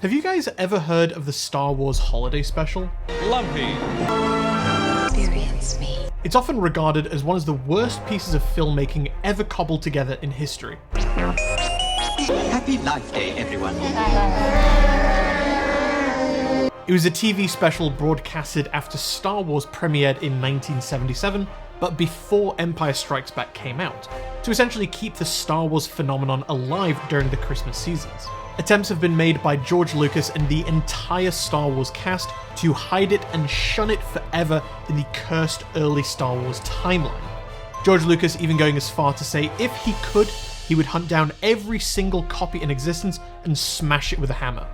Have you guys ever heard of the Star Wars Holiday Special? Lumpy. Experience me. It's often regarded as one of the worst pieces of filmmaking ever cobbled together in history. Happy Life Day, everyone. It was a TV special broadcasted after Star Wars premiered in 1977, but before Empire Strikes Back came out, to essentially keep the Star Wars phenomenon alive during the Christmas seasons. Attempts have been made by George Lucas and the entire Star Wars cast to hide it and shun it forever in the cursed early Star Wars timeline. George Lucas even going as far to say if he could, he would hunt down every single copy in existence and smash it with a hammer.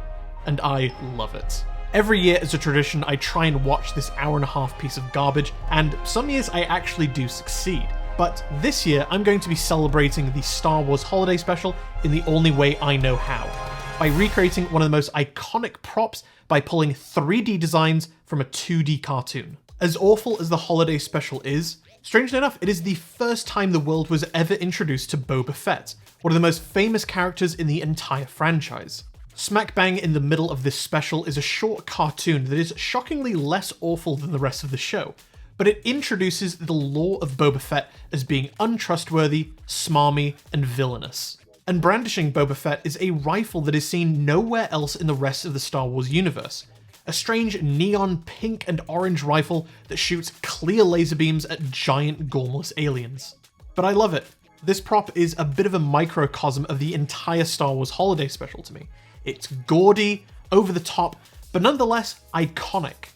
And I love it. Every year as a tradition, I try and watch this hour-and-a-half piece of garbage, and some years I actually do succeed. But this year, I'm going to be celebrating the Star Wars Holiday Special in the only way I know how, by recreating one of the most iconic props by pulling 3D designs from a 2D cartoon. As awful as the Holiday Special is, strangely enough, it is the first time the world was ever introduced to Boba Fett, one of the most famous characters in the entire franchise. Smack bang in the middle of this special is a short cartoon that is shockingly less awful than the rest of the show, but it introduces the lore of Boba Fett as being untrustworthy, smarmy, and villainous. And brandishing Boba Fett is a rifle that is seen nowhere else in the rest of the Star Wars universe. A strange neon pink and orange rifle that shoots clear laser beams at giant gormless aliens. But I love it. This prop is a bit of a microcosm of the entire Star Wars Holiday Special to me. It's gaudy, over the top, but nonetheless iconic,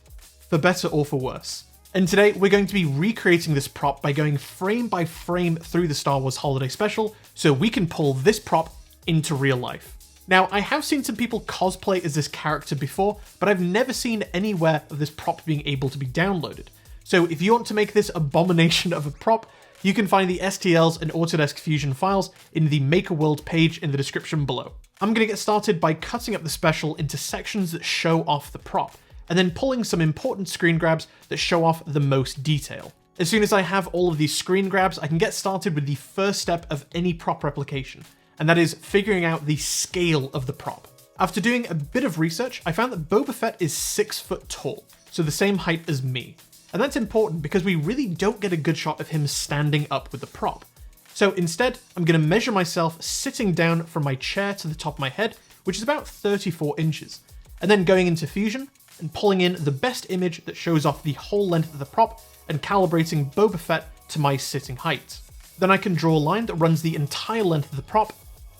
for better or for worse. And today we're going to be recreating this prop by going frame by frame through the Star Wars Holiday Special so we can pull this prop into real life. Now, I have seen some people cosplay as this character before, but I've never seen anywhere of this prop being able to be downloaded. So if you want to make this abomination of a prop, you can find the STLs and Autodesk Fusion files in the Make a World page in the description below. I'm going to get started by cutting up the special into sections that show off the prop, and then pulling some important screen grabs that show off the most detail. As soon as I have all of these screen grabs, I can get started with the first step of any prop replication, and that is figuring out the scale of the prop. After doing a bit of research, I found that Boba Fett is 6 foot tall, so the same height as me. And that's important because we really don't get a good shot of him standing up with the prop. So instead, I'm going to measure myself sitting down from my chair to the top of my head, which is about 34 inches, and then going into Fusion and pulling in the best image that shows off the whole length of the prop and calibrating Boba Fett to my sitting height. Then I can draw a line that runs the entire length of the prop,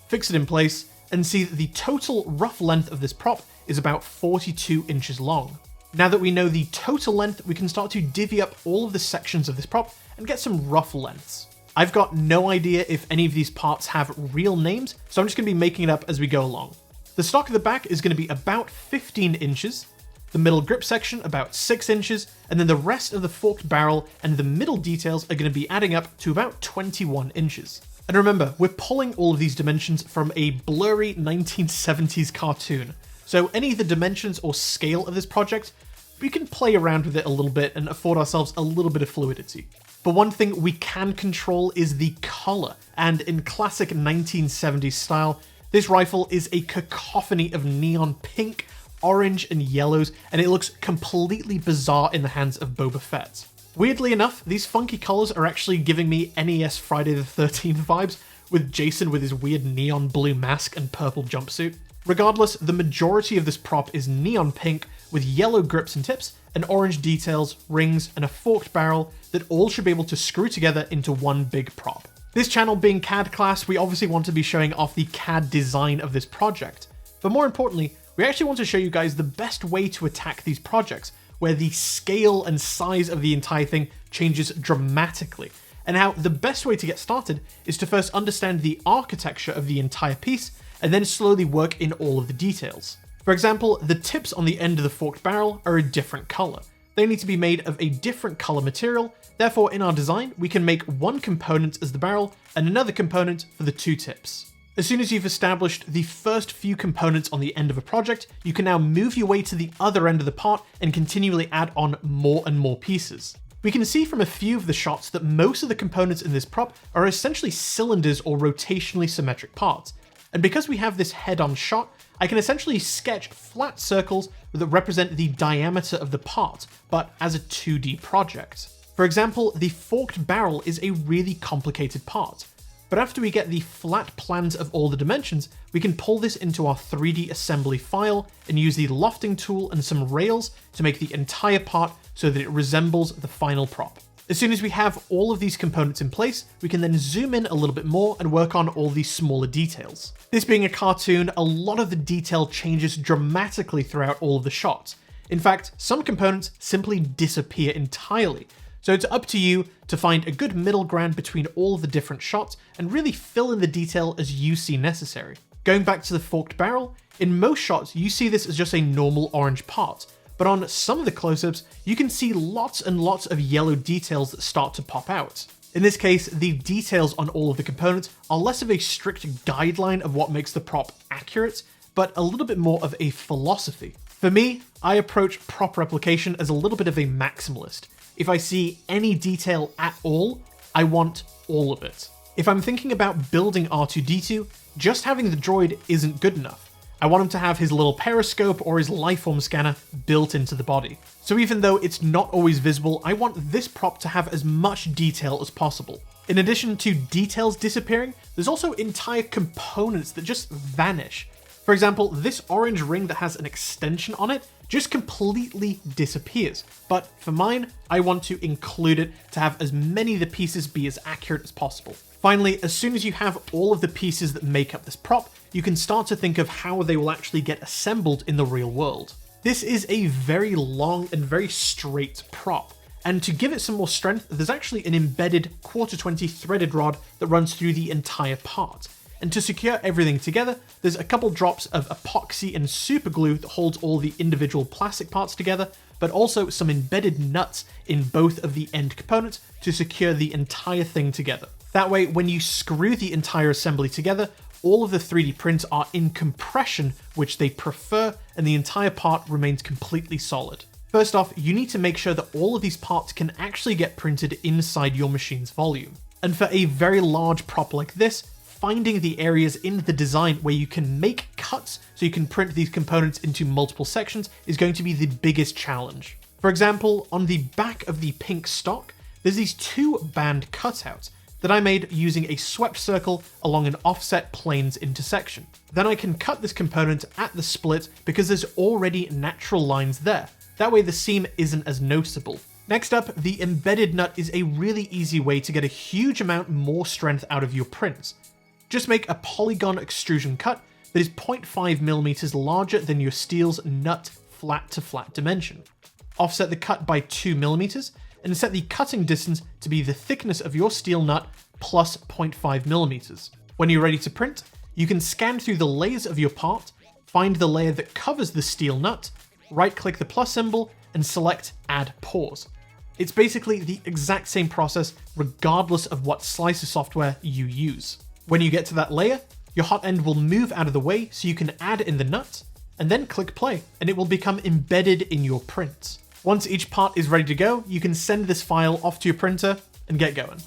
fix it in place, and see that the total rough length of this prop is about 42 inches long. Now that we know the total length, we can start to divvy up all of the sections of this prop and get some rough lengths. I've got no idea if any of these parts have real names, so I'm just going to be making it up as we go along. The stock of the back is going to be about 15 inches, the middle grip section about 6 inches, and then the rest of the forked barrel and the middle details are going to be adding up to about 21 inches. And remember, we're pulling all of these dimensions from a blurry 1970s cartoon, so any of the dimensions or scale of this project, we can play around with it a little bit and afford ourselves a little bit of fluidity. But one thing we can control is the color, and in classic 1970s style, this rifle is a cacophony of neon pink, orange, and yellows, and it looks completely bizarre in the hands of Boba Fett. Weirdly enough, these funky colors are actually giving me NES Friday the 13th vibes, with Jason with his weird neon blue mask and purple jumpsuit. Regardless, the majority of this prop is neon pink with yellow grips and tips, and orange details, rings, and a forked barrel that all should be able to screw together into one big prop. This channel being CADclass, we obviously want to be showing off the CAD design of this project, but more importantly, we actually want to show you guys the best way to attack these projects, where the scale and size of the entire thing changes dramatically, and how the best way to get started is to first understand the architecture of the entire piece, and then slowly work in all of the details. For example, the tips on the end of the forked barrel are a different color. They need to be made of a different color material, therefore in our design, we can make one component as the barrel and another component for the two tips. As soon as you've established the first few components on the end of a project, you can now move your way to the other end of the part and continually add on more and more pieces. We can see from a few of the shots that most of the components in this prop are essentially cylinders or rotationally symmetric parts. And because we have this head-on shot, I can essentially sketch flat circles that represent the diameter of the part, but as a 2D project. For example, the forked barrel is a really complicated part, but after we get the flat plans of all the dimensions, we can pull this into our 3D assembly file and use the lofting tool and some rails to make the entire part so that it resembles the final prop. As soon as we have all of these components in place, we can then zoom in a little bit more and work on all these smaller details. This being a cartoon, a lot of the detail changes dramatically throughout all of the shots. In fact, some components simply disappear entirely. So it's up to you to find a good middle ground between all of the different shots and really fill in the detail as you see necessary. Going back to the forked barrel, in most shots you see this as just a normal orange part, but on some of the close-ups you can see lots and lots of yellow details that start to pop out. In this case, the details on all of the components are less of a strict guideline of what makes the prop accurate, but a little bit more of a philosophy. For me, I approach prop replication as a little bit of a maximalist. If I see any detail at all, I want all of it. If I'm thinking about building R2-D2, just having the droid isn't good enough. I want him to have his little periscope or his lifeform scanner built into the body. So even though it's not always visible, I want this prop to have as much detail as possible. In addition to details disappearing, there's also entire components that just vanish. For example, this orange ring that has an extension on it just completely disappears. But for mine, I want to include it to have as many of the pieces be as accurate as possible. Finally, as soon as you have all of the pieces that make up this prop, you can start to think of how they will actually get assembled in the real world. This is a very long and very straight prop, and to give it some more strength, there's actually an embedded 1/4-20 threaded rod that runs through the entire part. And to secure everything together, there's a couple drops of epoxy and super glue that holds all the individual plastic parts together, but also some embedded nuts in both of the end components to secure the entire thing together. That way, when you screw the entire assembly together, all of the 3D prints are in compression, which they prefer, and the entire part remains completely solid. First off, you need to make sure that all of these parts can actually get printed inside your machine's volume. And for a very large prop like this, finding the areas in the design where you can make cuts so you can print these components into multiple sections is going to be the biggest challenge. For example, on the back of the pink stock, there's these 2 band cutouts that I made using a swept circle along an offset planes intersection. Then I can cut this component at the split because there's already natural lines there. That way the seam isn't as noticeable. Next up, the embedded nut is a really easy way to get a huge amount more strength out of your prints. Just make a polygon extrusion cut that is 0.5mm larger than your steel's nut flat to flat dimension. Offset the cut by 2mm and set the cutting distance to be the thickness of your steel nut plus 0.5mm. When you're ready to print, you can scan through the layers of your part, find the layer that covers the steel nut, right-click the plus symbol, and select Add Pores. It's basically the exact same process regardless of what slicer software you use. When you get to that layer, your hot end will move out of the way so you can add in the nut, and then click play, and it will become embedded in your print. Once each part is ready to go, you can send this file off to your printer and get going.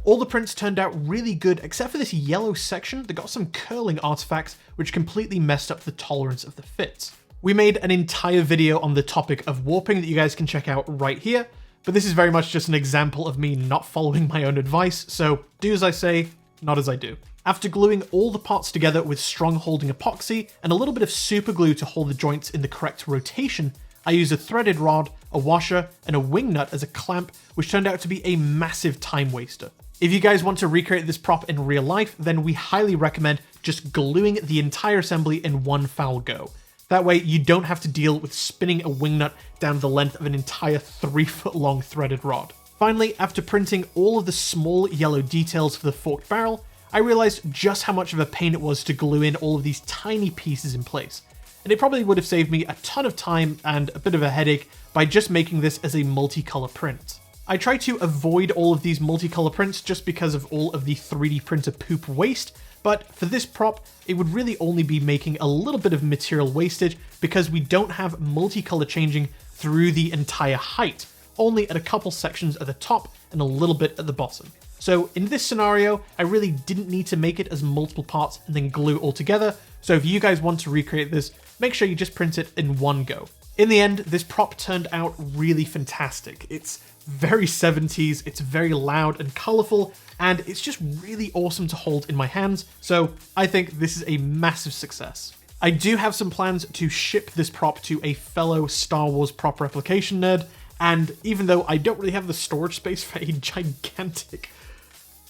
All the prints turned out really good except for this yellow section that got some curling artifacts which completely messed up the tolerance of the fit. We made an entire video on the topic of warping that you guys can check out right here, but this is very much just an example of me not following my own advice, so do as I say, not as I do. After gluing all the parts together with strong holding epoxy and a little bit of super glue to hold the joints in the correct rotation, I used a threaded rod, a washer, and a wing nut as a clamp, which turned out to be a massive time waster. If you guys want to recreate this prop in real life, then we highly recommend just gluing the entire assembly in one foul go. That way you don't have to deal with spinning a wing nut down the length of an entire 3-foot long threaded rod. Finally, after printing all of the small yellow details for the forked barrel, I realized just how much of a pain it was to glue in all of these tiny pieces in place. And it probably would have saved me a ton of time and a bit of a headache by just making this as a multicolor print. I try to avoid all of these multicolor prints just because of all of the 3D printer poop waste, but for this prop, it would really only be making a little bit of material wastage because we don't have multicolor changing through the entire height. only at a couple sections at the top and a little bit at the bottom. So in this scenario, I really didn't need to make it as multiple parts and then glue all together. So if you guys want to recreate this, make sure you just print it in one go. In the end, this prop turned out really fantastic. It's very 70s, it's very loud and colorful, and it's just really awesome to hold in my hands. So I think this is a massive success. I do have some plans to ship this prop to a fellow Star Wars prop replication nerd, and even though I don't really have the storage space for a gigantic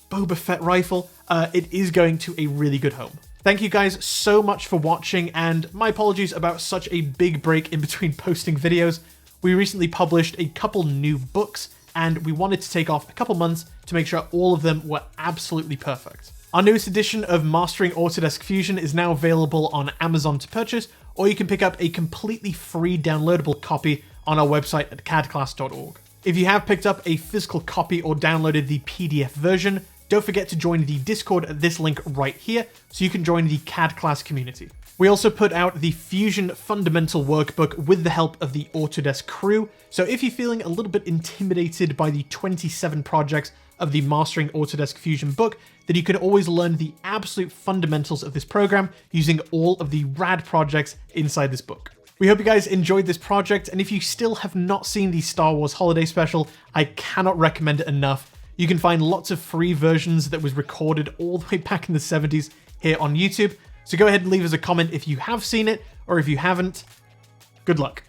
Boba Fett rifle, it is going to a really good home. Thank you guys so much for watching, and my apologies about such a big break in between posting videos. We recently published a couple new books, and we wanted to take off a couple months to make sure all of them were absolutely perfect. Our newest edition of Mastering Autodesk Fusion is now available on Amazon to purchase, or you can pick up a completely free downloadable copy on our website at CADclass.org. If you have picked up a physical copy or downloaded the PDF version, don't forget to join the Discord at this link right here so you can join the CADclass community. We also put out the Fusion Fundamental Workbook with the help of the Autodesk crew, so if you're feeling a little bit intimidated by the 27 projects of the Mastering Autodesk Fusion book, then you can always learn the absolute fundamentals of this program using all of the rad projects inside this book. We hope you guys enjoyed this project, and if you still have not seen the Star Wars Holiday Special, I cannot recommend it enough. You can find lots of free versions that was recorded all the way back in the 70s here on YouTube, so go ahead and leave us a comment if you have seen it, or if you haven't, good luck.